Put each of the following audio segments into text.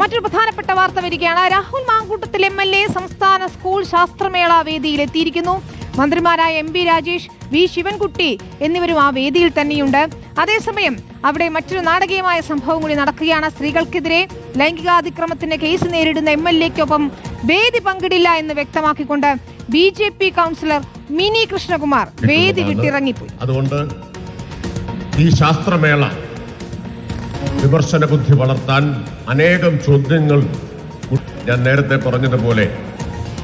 മറ്റൊരു പ്രധാനപ്പെട്ട വാർത്ത വരികയാണ്. രാഹുൽ മാങ്കൂട്ടത്തിൽ MLA സംസ്ഥാന സ്കൂൾ ശാസ്ത്രമേള വേദിയിലെത്തിയിരിക്കുന്നു. മന്ത്രിമാരായ MP രാജേഷ്, V ശിവൻകുട്ടി എന്നിവരും ആ വേദിയിൽ തന്നെയുണ്ട്. അതേസമയം അവിടെ മറ്റൊരു നാടകീയമായ സംഭവം കൂടി നടക്കുകയാണ്. സ്ത്രീകൾക്കെതിരെ ലൈംഗികാതിക്രമത്തിന്റെ കേസ് നേരിടുന്ന MLAക്കൊപ്പം വേദി പങ്കിടില്ല എന്ന് വ്യക്തമാക്കിക്കൊണ്ട് BJP കൗൺസിലർ മിനി കൃഷ്ണകുമാർ വേദി വിട്ടിറങ്ങിപ്പോയി. അതുകൊണ്ട് ഈ ശാസ്ത്രമേള വിമർശന ബുദ്ധി വളർത്താൻ അനേകം ചോദ്യങ്ങൾ, ഞാൻ നേരത്തെ പറഞ്ഞതുപോലെ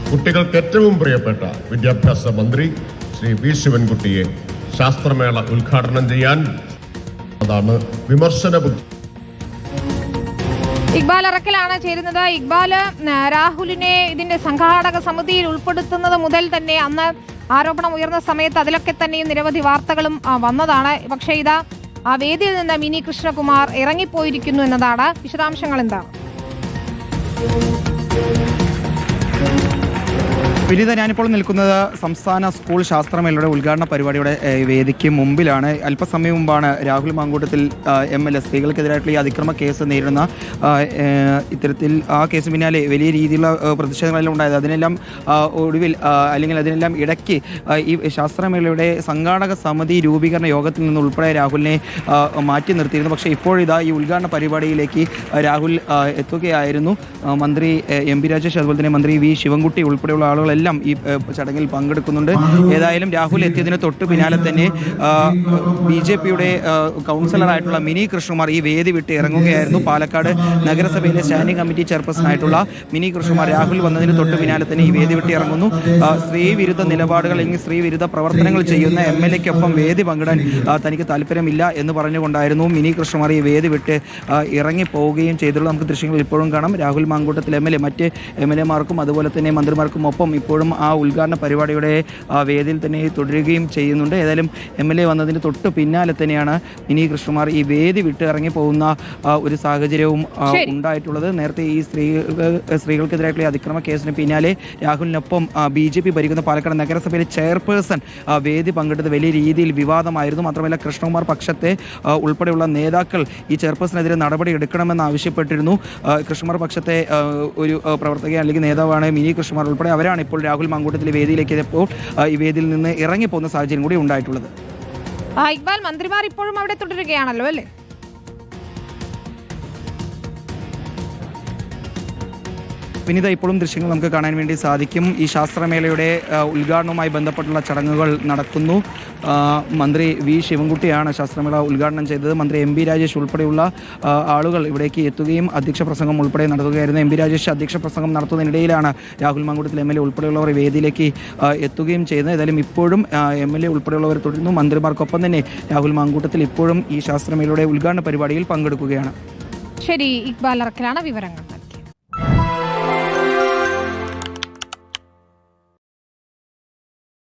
കുട്ടികൾക്ക് ഏറ്റവും പ്രിയപ്പെട്ട വിദ്യാഭ്യാസ മന്ത്രി ശ്രീ V ശിവൻകുട്ടിയെ ശാസ്ത്രമേള ഉദ്ഘാടനം ചെയ്യാൻ, അതാണ് വിമർശന ബുദ്ധി. ഇക്ബാൽ അറക്കലാണ് ചേരുന്നത്. ഇക്ബാൽ, രാഹുലിനെ ഇതിന്റെ സംഘാടക സമിതിയിൽ ഉൾപ്പെടുത്തുന്നത് മുതൽ തന്നെ അന്ന് ആരോപണം ഉയർന്ന സമയത്ത് അതിലൊക്കെ തന്നെയും നിരവധി വാർത്തകളും വന്നതാണ്. പക്ഷേ ഇതാ ആ വേദിയിൽ നിന്ന് മിനി കൃഷ്ണകുമാർ ഇറങ്ങിപ്പോയിരിക്കുന്നു എന്നതാണ്. വിശദാംശങ്ങൾ എന്താണ്? വിനീത, ഞാനിപ്പോൾ നിൽക്കുന്നത് സംസ്ഥാന സ്കൂൾ ശാസ്ത്രമേളയുടെ ഉദ്ഘാടന പരിപാടിയുടെ വേദിക്ക് മുമ്പിലാണ്. അല്പസമയം മുമ്പാണ് രാഹുൽ മാങ്കൂട്ടത്തിൽ MLA സ്ത്രീകൾക്കെതിരായിട്ടുള്ള ഈ അതിക്രമ കേസ് നേരിടുന്ന ഇത്തരത്തിൽ ആ കേസ് പിന്നാലെ വലിയ രീതിയിലുള്ള പ്രതിഷേധങ്ങളെല്ലാം ഉണ്ടായത്. അതിനെല്ലാം ഒടുവിൽ അല്ലെങ്കിൽ അതിനെല്ലാം ഇടയ്ക്ക് ഈ ശാസ്ത്രമേളയുടെ സംഘാടക സമിതി രൂപീകരണ യോഗത്തിൽ നിന്ന് ഉൾപ്പെടെ രാഹുലിനെ മാറ്റി നിർത്തിയിരുന്നു. പക്ഷേ ഇപ്പോഴിതാ ഈ ഉദ്ഘാടന പരിപാടിയിലേക്ക് രാഹുൽ എത്തുകയായിരുന്നു. മന്ത്രി MP രാജേഷ്, അതുപോലെ തന്നെ മന്ത്രി V ശിവൻകുട്ടി ഉൾപ്പെടെയുള്ള ആളുകളെല്ലാം ഈ ചടങ്ങിൽ പങ്കെടുക്കുന്നുണ്ട്. ഏതായാലും രാഹുൽ എത്തിയതിന് തൊട്ട് പിന്നാലെ തന്നെ BJPയുടെ കൗൺസിലറായിട്ടുള്ള മിനി കൃഷ്ണകുമാർ ഈ വേദി വിട്ട് ഇറങ്ങുകയായിരുന്നു. പാലക്കാട് നഗരസഭയിലെ സ്റ്റാൻഡിംഗ് കമ്മിറ്റി ചെയർപേഴ്സൺ ആയിട്ടുള്ള മിനി കൃഷ്ണകുമാർ രാഹുൽ വന്നതിന് തൊട്ട് പിന്നാലെ തന്നെ ഈ വേദി വിട്ട് ഇറങ്ങുന്നു. സ്ത്രീ വിരുദ്ധ നിലപാടുകൾ അല്ലെങ്കിൽ സ്ത്രീ വിരുദ്ധ പ്രവർത്തനങ്ങൾ ചെയ്യുന്ന MLAക്കൊപ്പം വേദി പങ്കിടാൻ തനിക്ക് താല്പര്യമില്ല എന്ന് പറഞ്ഞുകൊണ്ടായിരുന്നു മിനി കൃഷ്ണകുമാർ ഈ വേദി വിട്ട് ഇറങ്ങിപ്പോവുകയും ചെയ്തിട്ടുള്ളത്. നമുക്ക് ദൃശ്യങ്ങൾ ഇപ്പോഴും കാണാം. രാഹുൽ മാങ്കൂട്ടത്തിൽ MLA മറ്റ് MLAമാർക്കും അതുപോലെ തന്നെ മന്ത്രിമാർക്കും ഒപ്പം ഇപ്പോഴും ആ ഉദ്ഘാടന പരിപാടിയുടെ വേദിയിൽ തന്നെ തുടരുകയും ചെയ്യുന്നുണ്ട്. ഏതായാലും MLA വന്നതിന് തൊട്ട് പിന്നാലെ തന്നെയാണ് മിനി കൃഷ്ണകുമാർ ഈ വേദി വിട്ട് ഇറങ്ങി പോകുന്ന ഒരു സാഹചര്യവും ഉണ്ടായിട്ടുള്ളത്. നേരത്തെ ഈ സ്ത്രീകൾക്കെതിരായിട്ടുള്ള അതിക്രമ കേസിന് പിന്നാലെ രാഹുലിനൊപ്പം BJP ഭരിക്കുന്ന പാലക്കാട് നഗരസഭയിലെ ചെയർപേഴ്സൺ വേദി പങ്കെടുത്ത് വലിയ രീതിയിൽ വിവാദമായിരുന്നു. മാത്രമല്ല കൃഷ്ണകുമാർ പക്ഷത്തെ ഉൾപ്പെടെയുള്ള നേതാക്കൾ ഈ ചെയർപേഴ്സണെതിരെ നടപടി എടുക്കണമെന്ന് ആവശ്യപ്പെട്ടിരുന്നു. കൃഷ്ണകുമാർ പക്ഷത്തെ ഒരു പ്രവർത്തക അല്ലെങ്കിൽ നേതാവാണ് മിനി കൃഷ്ണകുമാർ ഉൾപ്പെടെ. അവരാണ് ഇപ്പോൾ രാഹുൽ മാങ്കൂട്ടത്തിലെ വേദിയിലേക്ക് എത്തിയപ്പോൾ ഈ വേദിയിൽ നിന്ന് ഇറങ്ങിപ്പോകുന്ന സാഹചര്യം കൂടി ഉണ്ടായിട്ടുള്ളത്. ഇക്ബാൽ, മന്ത്രിമാർ ഇപ്പോഴും അവിടെ തുടരുകയാണല്ലോ അല്ലേ? വിനീത, ഇപ്പോഴും ദൃശ്യങ്ങൾ നമുക്ക് കാണാൻ വേണ്ടി സാധിക്കും. ഈ ശാസ്ത്രമേളയുടെ ഉദ്ഘാടനവുമായി ബന്ധപ്പെട്ടുള്ള ചടങ്ങുകൾ നടക്കുന്നു. മന്ത്രി V ശിവൻകുട്ടിയാണ് ശാസ്ത്രമേള ഉദ്ഘാടനം ചെയ്തത്. മന്ത്രി MP രാജേഷ് ഉൾപ്പെടെയുള്ള ആളുകൾ ഇവിടേക്ക് എത്തുകയും അധ്യക്ഷ പ്രസംഗം ഉൾപ്പെടെ നടത്തുകയായിരുന്നു. MP രാജേഷ് അധ്യക്ഷ പ്രസംഗം നടത്തുന്നതിനിടയിലാണ് രാഹുൽ മാങ്കൂട്ടത്തിൽ MLA ഉൾപ്പെടെയുള്ളവർ വേദിയിലേക്ക് എത്തുകയും ചെയ്യുന്നത്. ഏതായാലും ഇപ്പോഴും MLA ഉൾപ്പെടെയുള്ളവർ തുടരുന്നു. മന്ത്രിമാർക്കൊപ്പം തന്നെ രാഹുൽ മാങ്കൂട്ടത്തിൽ ഇപ്പോഴും ഈ ശാസ്ത്രമേളയുടെ ഉദ്ഘാടന പരിപാടിയിൽ പങ്കെടുക്കുകയാണ്. ശരി, ഇക്ബാൽ അറക്കലാണ് വിവരങ്ങൾ.